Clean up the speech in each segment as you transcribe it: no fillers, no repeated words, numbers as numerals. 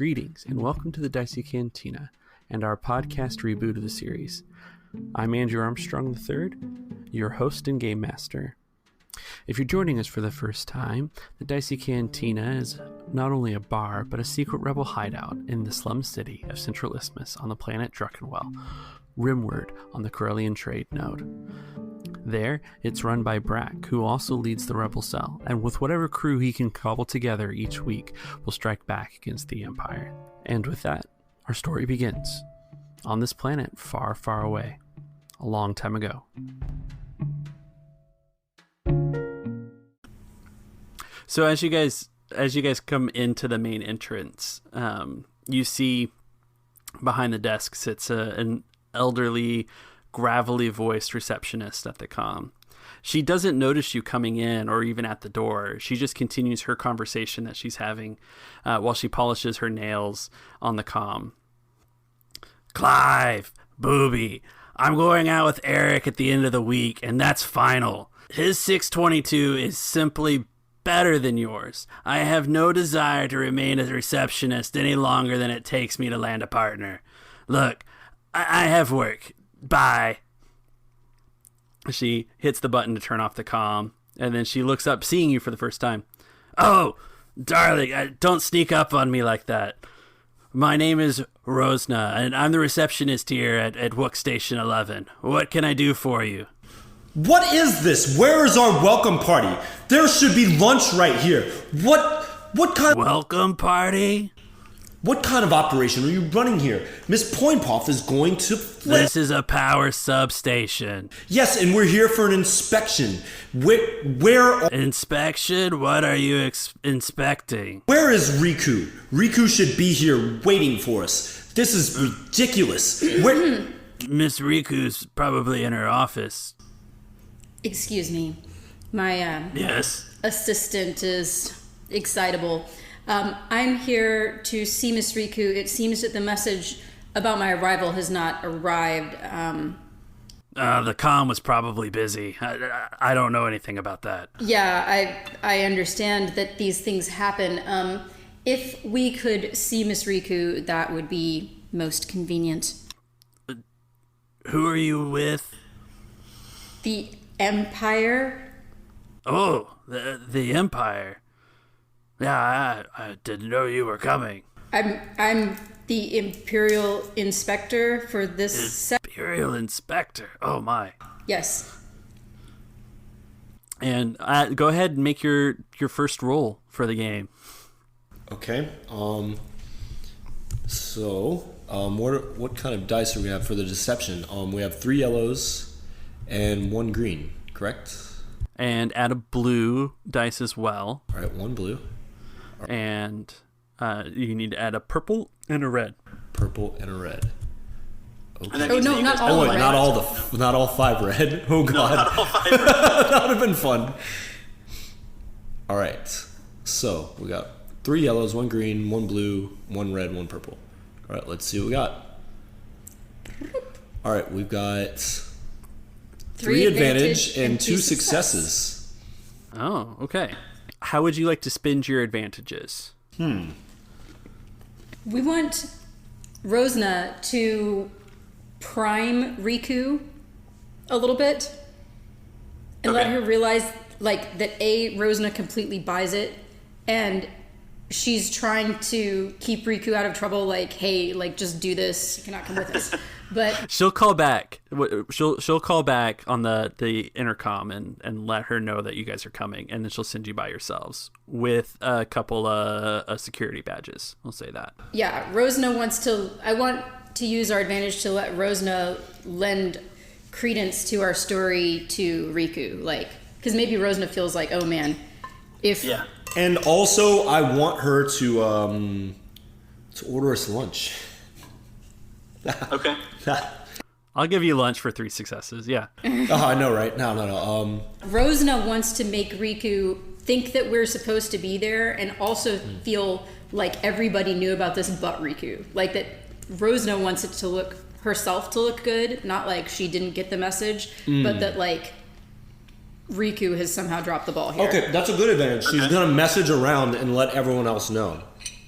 Greetings and welcome to the Dicey Cantina and our podcast reboot of the series. I'm Andrew Armstrong III, your host and game master. If you're joining us for the first time, the Dicey Cantina is not only a bar, but a secret rebel hideout in the slum city of Central Isthmus on the planet Druckenwell, rimward on the Corellian trade node. There, it's run by Brack, who also leads the rebel cell, and with whatever crew he can cobble together each week, will strike back against the Empire. And with that, our story begins. On this planet far, far away, a long time ago. So as you guys come into the main entrance, you see behind the desk sits an elderly, gravelly voiced receptionist at the comm. She doesn't notice you coming in or even at the door. She just continues her conversation that she's having while she polishes her nails on the comm. Clive, booby, I'm going out with Eric at the end of the week, and that's final. His 622 is simply better than yours. I have no desire to remain a receptionist any longer than it takes me to land a partner. Look, I have work. Bye. She hits the button to turn off the comm, and then she looks up, seeing you for the first time. Oh, darling, don't sneak up on me like that. My name is Rosna, and I'm the receptionist here at Wook Station 11. What can I do for you? What is this? Where is our welcome party? There should be lunch right here. What kind of... Welcome party? What kind of operation are you running here? Miss Poinpoff is going to... This is a power substation. Yes, and we're here for an inspection. Where... Inspection? What are you inspecting? Where is Riku? Riku should be here waiting for us. This is ridiculous. Where... Miss Riku's probably in her office. Excuse me. My yes. Assistant is excitable. I'm here to see Miss Riku. It seems that the message about my arrival has not arrived. The comm was probably busy. I don't know anything about that. Yeah, I understand that these things happen. If we could see Miss Riku, that would be most convenient. Who are you with? The Empire? Oh, the Empire. Yeah, I didn't know you were coming. I'm the Imperial Inspector for this Imperial Inspector? Oh my. Yes. And go ahead and make your first roll for the game. Okay. What kind of dice do we have for the deception? We have 3 yellows and 1 green, correct? And add a blue dice as well. All right, 1 blue. And you need to add a purple and a red. Purple and a red. Okay. Oh no, not all. Wait, not all 5 red. Oh god, no, not all 5 red. That would have been fun. All right, so we got 3 yellows, 1 green, 1 blue, 1 red, 1 purple. All right, let's see what we got. All right, we've got 3 advantage and 2 successes. Oh, okay. How would you like to spend your advantages? We want Rosna to prime Riku a little bit and let her realize that Rosna completely buys it and she's trying to keep Riku out of trouble, hey, just do this, you cannot come with us. But she'll call back. She'll call back on the intercom and let her know that you guys are coming, and then she'll send you by yourselves with a couple of security badges. We'll say that. Yeah, Rosna wants to. I want to use our advantage to let Rosna lend credence to our story to Riku, because maybe Rosna feels like, oh man, if yeah. And also, I want her to order us lunch. Okay. I'll give you lunch for 3 successes. Yeah. Oh, I know, right? No. Rosna wants to make Riku think that we're supposed to be there, and also feel like everybody knew about this but Riku. That Rosna wants it to look herself to look good, not like she didn't get the message, but that Riku has somehow dropped the ball here. Okay, that's a good advantage. She's gonna message around and let everyone else know.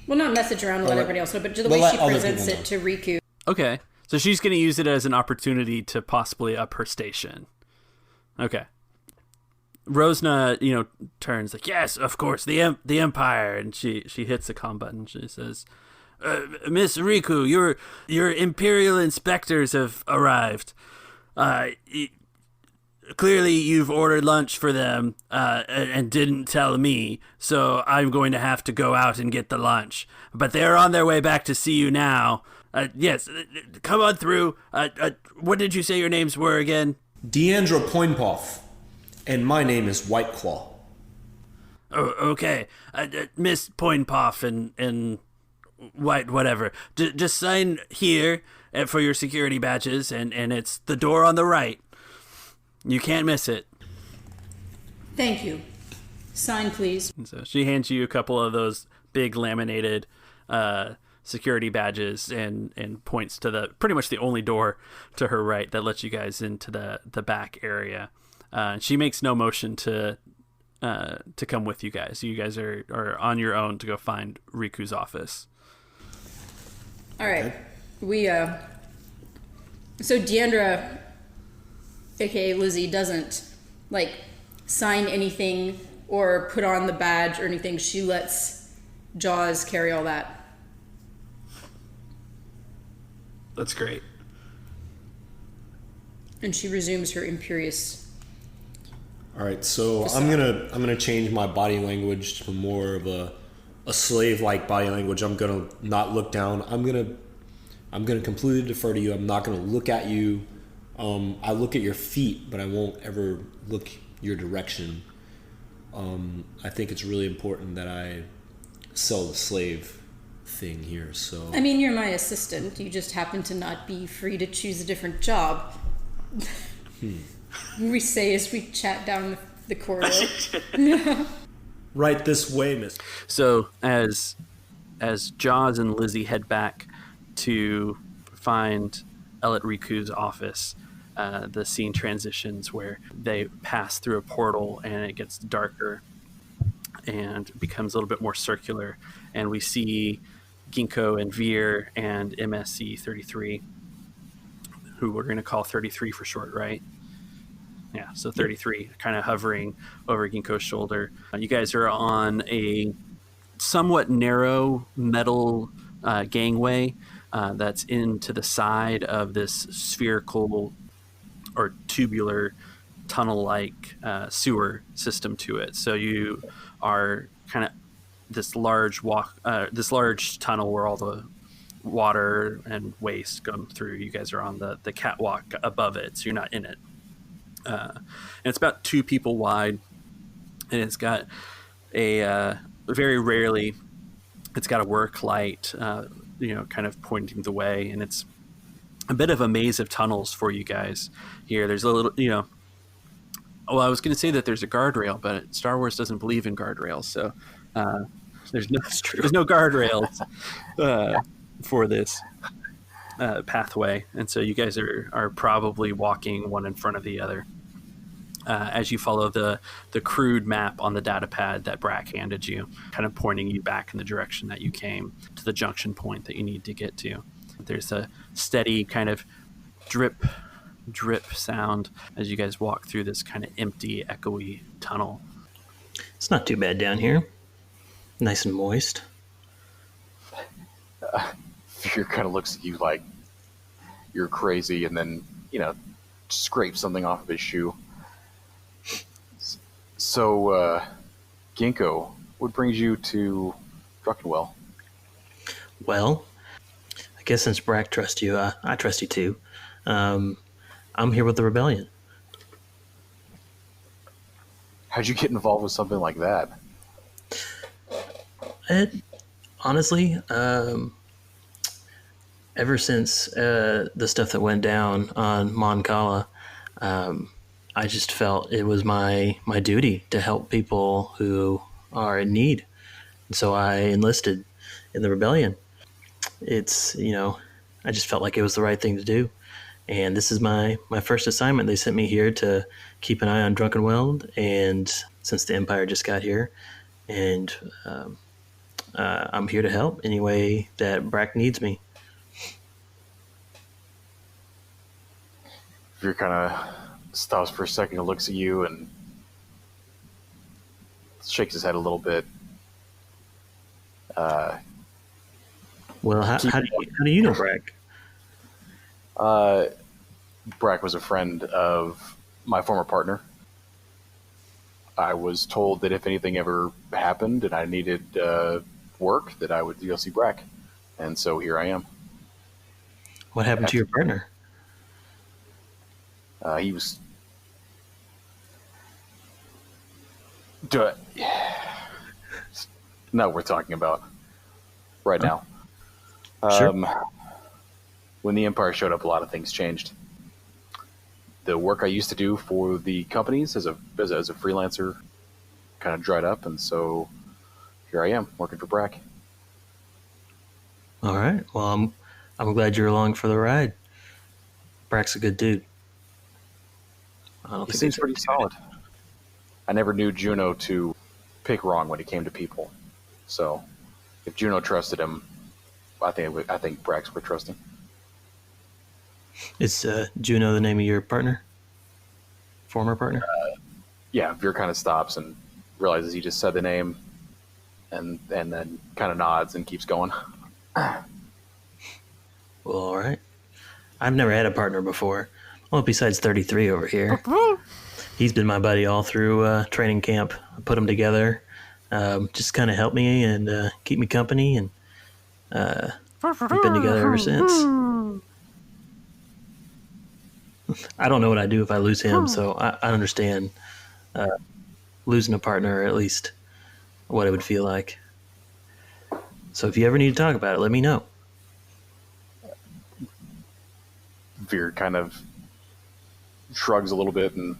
Well, not message around and let everybody else know, but the way she presents it to Riku. Okay. So she's going to use it as an opportunity to possibly up her station. Okay. Rosna, turns like, yes, of course, the Empire. And she hits the comm button. She says, Miss Riku, your Imperial inspectors have arrived. Clearly, you've ordered lunch for them and didn't tell me, so I'm going to have to go out and get the lunch. But they're on their way back to see you now. Yes, come on through. What did you say your names were again? Deandra Poinpoff, and my name is Whiteclaw. Oh, okay. Miss Poinpoff and White whatever. Just sign here for your security badges, and it's the door on the right. You can't miss it. Thank you. Sign, please. And so she hands you a couple of those big laminated security badges and points to pretty much the only door to her right that lets you guys into the back area. She makes no motion to come with you guys. You guys are on your own to go find Riku's office. All right. We so Deandra, aka Lizzie, doesn't sign anything or put on the badge or anything. She lets Jaws carry all that. That's great. And she resumes her imperious. All right, so I'm gonna change my body language to more of a slave-like body language. I'm gonna not look down. I'm gonna completely defer to you. I'm not gonna look at you. I look at your feet, but I won't ever look your direction. I think it's really important that I sell the slave thing here. So I mean, you're my assistant. You just happen to not be free to choose a different job. We say as we chat down the corridor. Right this way, miss. So as Jaws and Lizzie head back to find Elit Riku's office, the scene transitions where they pass through a portal and it gets darker and becomes a little bit more circular, and we see Ginkgo and Veer and MSC 33, who we're going to call 33 for short, right? Yeah, so 33 kind of hovering over Ginkgo's shoulder. You guys are on a somewhat narrow metal gangway that's into the side of this spherical or tubular tunnel-like sewer system to it. So you are kind of this large tunnel where all the water and waste come through. You guys are on the catwalk above it, so you're not in it. And it's about 2 people wide, and it's got very rarely it's got a work light, kind of pointing the way, and it's a bit of a maze of tunnels for you guys here. There's a little, well, I was going to say that there's a guardrail, but Star Wars doesn't believe in guardrails, so there's no guardrails for this pathway, and so you guys are probably walking one in front of the other as you follow the crude map on the data pad that Brack handed you, kind of pointing you back in the direction that you came to the junction point that you need to get to. There's a steady kind of drip sound as you guys walk through this kind of empty, echoey tunnel. It's not too bad down here. Nice and moist. Fear kind of looks at you like you're crazy, and then, scrape something off of his shoe. So, Ginkgo, what brings you to Druckenwell? Well, I guess since Brack trusts you, I trust you too. I'm here with the rebellion. How'd you get involved with something like that? Honestly, ever since the stuff that went down on Mon Cala, I just felt it was my duty to help people who are in need. And so I enlisted in the rebellion. It's, I just felt like it was the right thing to do. And this is my first assignment. They sent me here to keep an eye on Druckenwell, and since the Empire just got here, and I'm here to help any way that Brack needs me. Veer kind of stops for a second and looks at you and shakes his head a little bit. Well, how do you know Brack? Brack was a friend of my former partner. I was told that if anything ever happened and I needed work, that I would go see Brack. And so here I am. What happened to your partner? He was... It's not worth talking about right now. Sure. When the Empire showed up, a lot of things changed. The work I used to do for the companies as a freelancer kind of dried up, and so here I am working for Brack. All right. Well, I'm glad you're along for the ride. Brack's a good dude. He seems pretty solid. I never knew Juno to pick wrong when it came to people. So if Juno trusted him, I think Brack's worth trusting. Is Juno the name of your partner? Former partner? Yeah, Veer kind of stops and realizes he just said the name, and then kind of nods and keeps going. Well, all right. I've never had a partner before. Well, besides 33 over here. He's been my buddy all through training camp. I put him together, just kind of help me and keep me company, and we've been together ever since. I don't know what I'd do if I lose him, so I understand losing a partner, or at least what it would feel like. So if you ever need to talk about it, let me know. Veer kind of shrugs a little bit and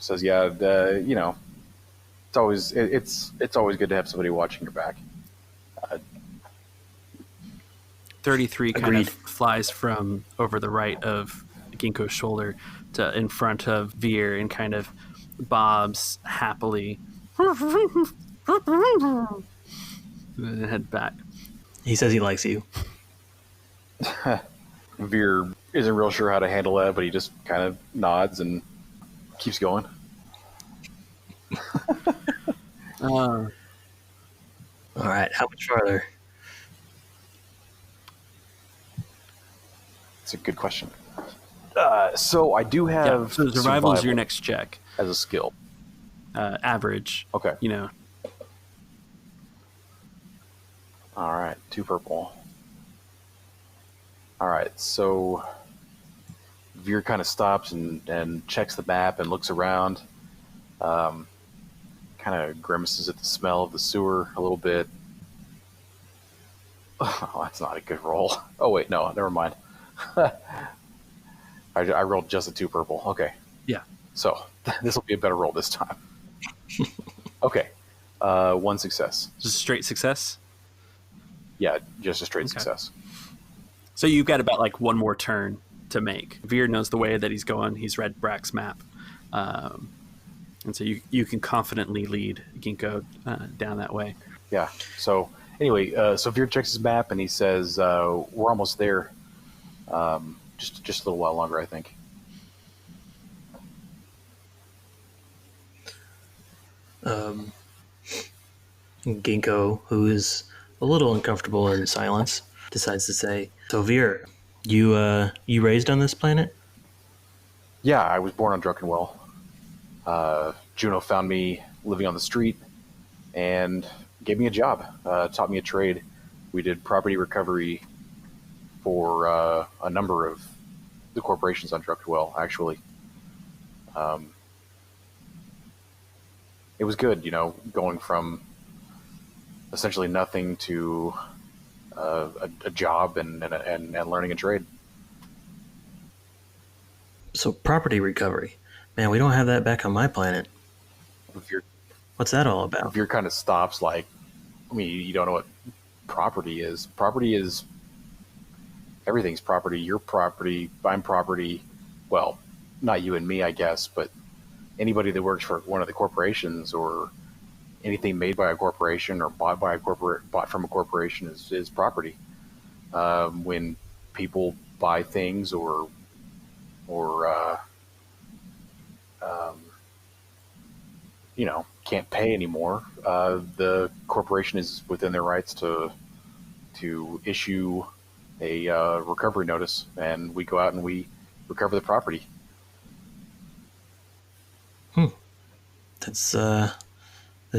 says, "Yeah, it's always good to have somebody watching your back." 33 kind Agreed. of flies from over the right of Ginkgo's shoulder to in front of Veer and kind of bobs happily and then head back. He says he likes you. Veer isn't real sure how to handle that, but he just kind of nods and keeps going. All right, how much farther? It's a good question. So I do Yeah, have so survival is your next check. as a skill. Average. Okay. You know. All right, 2 purple. All right, so Veer kind of stops and checks the map and looks around. Kind of grimaces at the smell of the sewer a little bit. Oh, that's not a good roll. Oh, wait, no, never mind. I rolled just a 2 purple. Okay. Yeah. So this will be a better roll this time. Okay. 1 success. Just a straight success. Yeah, just a straight Okay. success. So you've got about like one more turn to make. Veer knows the way that he's going. He's read Brack's map. And so you can confidently lead Ginkgo down that way. Yeah. So anyway, so Veer checks his map and he says, "We're almost there. Just a little while longer, I think." Ginkgo, who is a little uncomfortable in silence, decides to say, "So Veer, you raised on this planet?" Yeah, I was born on Druckenwell. Juno found me living on the street and gave me a job, taught me a trade. We did property recovery for a number of the corporations on Druckenwell, actually. It was good, going from essentially nothing to a job and learning a trade. So property recovery. Man, we don't have that back on my planet. What's that all about? If you're kind of stops, like, I mean, you don't know what property is. Property is everything's property. Your property, I'm property. Well, not you and me, I guess, but anybody that works for one of the corporations or anything made by a corporation or bought from a corporation is property. When people buy things or can't pay anymore, the corporation is within their rights to issue a recovery notice, and we go out and we recover the property. That's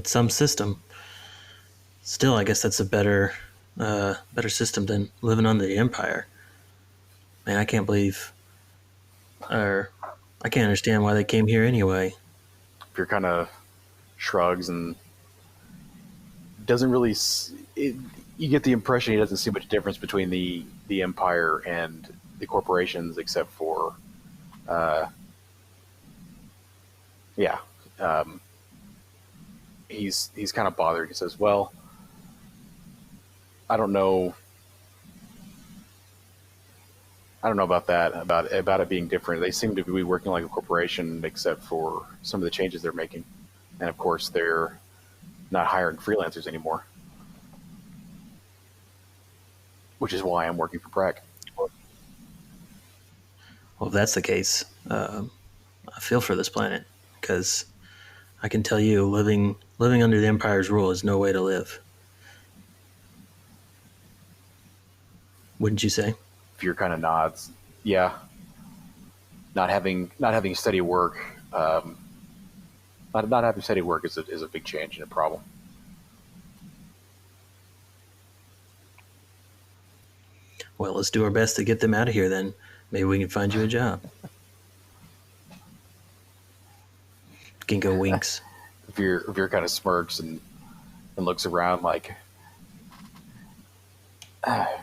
some system. Still, I guess that's a better system than living under the Empire. Man, I can't understand why they came here anyway. Pure kind of shrugs and doesn't really. You get the impression he doesn't see much difference between the Empire and the corporations, except for, he's kind of bothered. He says, "Well, I don't know about that, about it being different. They seem to be working like a corporation, except for some of the changes they're making. And of course, they're not hiring freelancers anymore, which is why I'm working for Prague." Well, if that's the case, I feel for this planet, because I can tell you, living under the Empire's rule is no way to live. Wouldn't you say? Fear kind of nods. Yeah. Not having steady work, not having steady work is a big change and a problem. Well, let's do our best to get them out of here then. Maybe we can find you a job. Ginkgo winks. Veer kind of smirks and looks around like,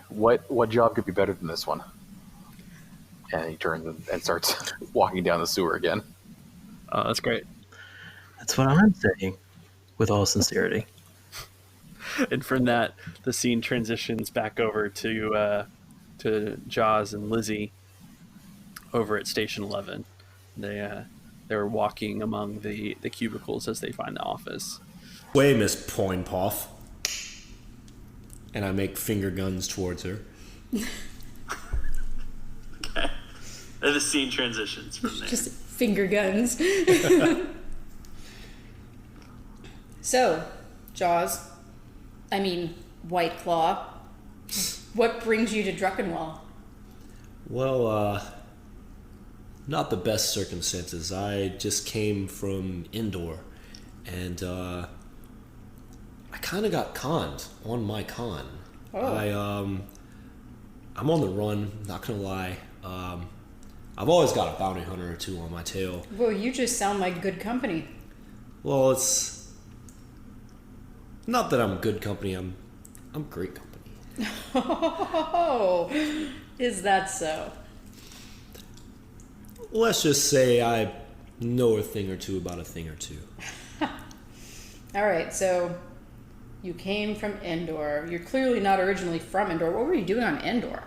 what job could be better than this one? And he turns and starts walking down the sewer again. Oh, that's great. That's what I'm saying, with all sincerity. And from that, the scene transitions back over to Jaws and Lizzie over at Station 11. They're walking among the cubicles as they find the office. Way, Miss Poinpoff. And I make finger guns towards her. Okay. And the scene transitions from there. Just finger guns. So, White Claw, what brings you to Druckenwell? Well, not the best circumstances. I just came from Endor, and I kind of got conned on my con. Oh. I'm on the run, not gonna lie. I've always got a bounty hunter or two on my tail. Well, you just sound like good company. Well, it's not that I'm good company. I'm great company. Oh, is that so? Let's just say I know a thing or two about a thing or two. All right, so you came from Endor. You're clearly not originally from Endor. What were you doing on Endor?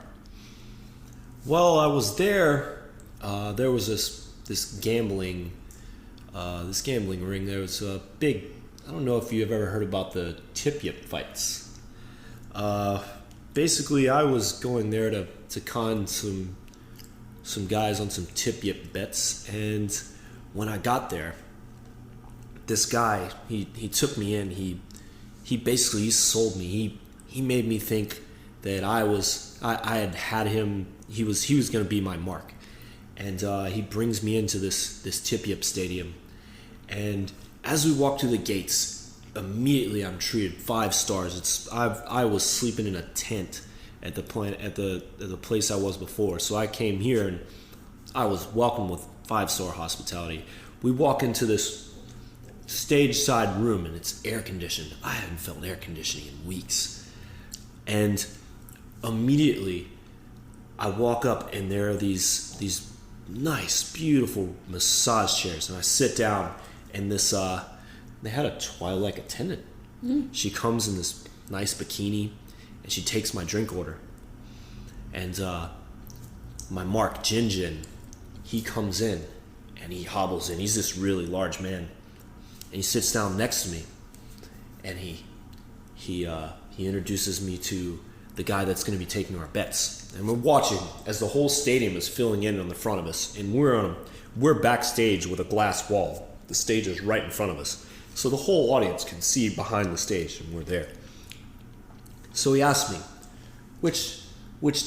Well, I was there. There was this gambling ring. There was a big. I don't know if you've ever heard about the tip-yip fights. Basically, I was going there to con some guys on some tip-yip bets, and when I got there, this guy he took me in. He basically sold me. He made me think that I had him. He was going to be my mark, and he brings me into this tip-yip stadium, and as we walk through the gates, immediately I'm treated 5 stars. I was sleeping in a tent at the place I was before, so I came here and I was welcomed with 5-star hospitality. We walk into this stage side room and it's air conditioned. I haven't felt air conditioning in weeks, and immediately I walk up and there are these nice, beautiful massage chairs, and I sit down. And they had a Twilight attendant. She comes in this nice bikini, and she takes my drink order. And my mark, Jinjin, he comes in, and he hobbles in. He's this really large man. And he sits down next to me. and he introduces me to the guy that's going to be taking our bets. And we're watching as the whole stadium is filling in on the front of us, and we're backstage with a glass wall. The stage is right in front of us, so the whole audience can see behind the stage, and we're there. So he asked me, which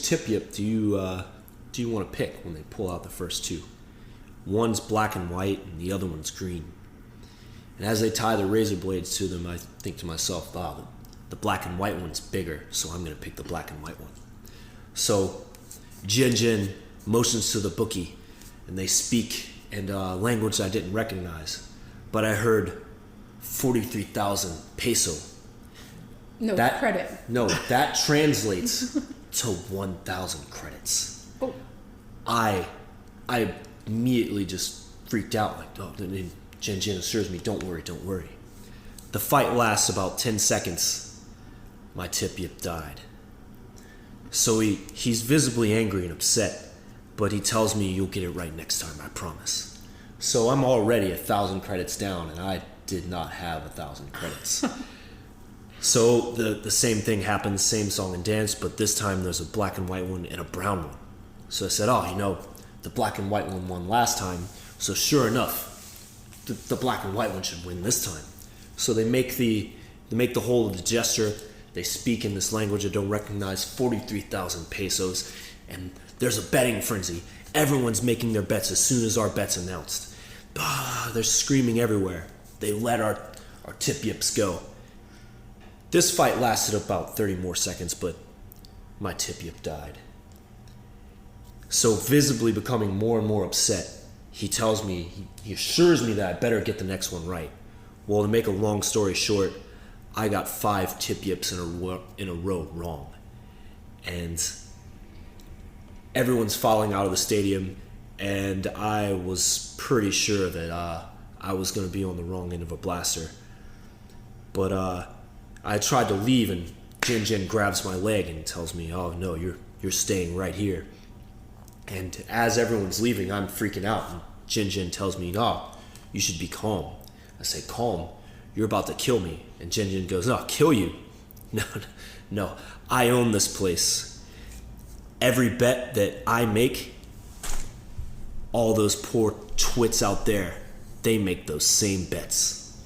tip-yip do you want to pick when they pull out the first two? One's black and white, and the other one's green. And as they tie the razor blades to them, I think to myself, the black and white one's bigger, so I'm going to pick the black and white one. So Jin motions to the bookie, and they speak in language I didn't recognize, but I heard 43,000 peso. Credit. No, that translates to 1,000 credits. Oh. I immediately just freaked out, like, oh, and Jin assures me, don't worry. The fight lasts about 10 seconds. My tip-yip died. So he's visibly angry and upset, but he tells me you'll get it right next time, I promise. So I'm already 1,000 credits down, and I did not have 1,000 credits. So the same thing happens, same song and dance, but this time there's a black and white one and a brown one. So I said, the black and white one won last time, so sure enough, the black and white one should win this time. So they make the whole of the gesture. They speak in this language I don't recognize, 43,000 pesos, and there's a betting frenzy. Everyone's making their bets as soon as our bet's announced. They're screaming everywhere. They let our tip-yips go. This fight lasted about 30 more seconds, but my tip-yip died. So visibly becoming more and more upset, he tells me, he assures me that I better get the next one right. Well, to make a long story short, I got 5 tip-yips in a row wrong. And everyone's falling out of the stadium, and I was pretty sure that I was going to be on the wrong end of a blaster. But I tried to leave, and Jin grabs my leg and tells me, oh no, you're staying right here. And as everyone's leaving, I'm freaking out, and Jin tells me, you should be calm. I say, calm? You're about to kill me. And Jin goes, no, kill you? No, I own this place. Every bet that I make, all those poor twits out there, they make those same bets.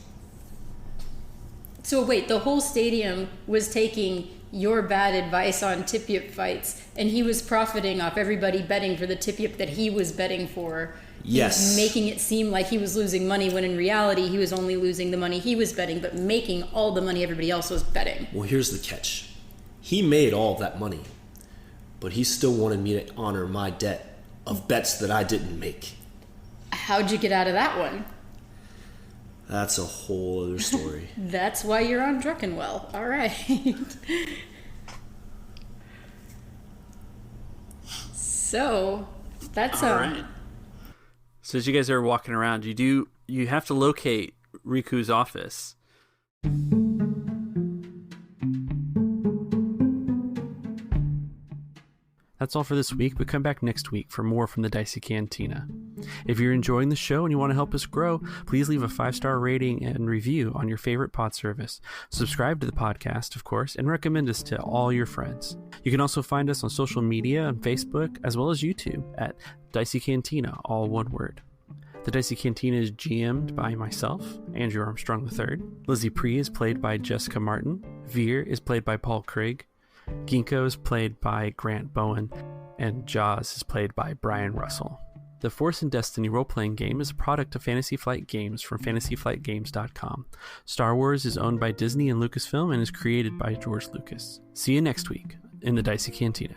So wait, the whole stadium was taking your bad advice on tip-yip fights, and he was profiting off everybody betting for the tip-yip that he was betting for. Yes. Making it seem like he was losing money when in reality he was only losing the money he was betting, but making all the money everybody else was betting. Well, here's the catch. He made all that money, but he still wanted me to honor my debt of bets that I didn't make. How'd you get out of that one? That's a whole other story. That's why you're on Druckenwell. All right. So, that's all right. So as you guys are walking around, you have to locate Riku's office. That's all for this week, but come back next week for more from the Dicey Cantina. If you're enjoying the show and you want to help us grow, please leave a 5-star rating and review on your favorite pod service. Subscribe to the podcast, of course, and recommend us to all your friends. You can also find us on social media on Facebook as well as YouTube at Dicey Cantina, all one word. The Dicey Cantina is GM'd by myself, Andrew Armstrong III. Lizzie Pree is played by Jessica Martin. Veer is played by Paul Craig. Ginkgo is played by Grant Bowen. And Jaws is played by Brian Russell. The Force and Destiny role-playing game is a product of Fantasy Flight Games from fantasyflightgames.com. Star Wars is owned by Disney and Lucasfilm and is created by George Lucas. See you next week in the Dicey Cantina.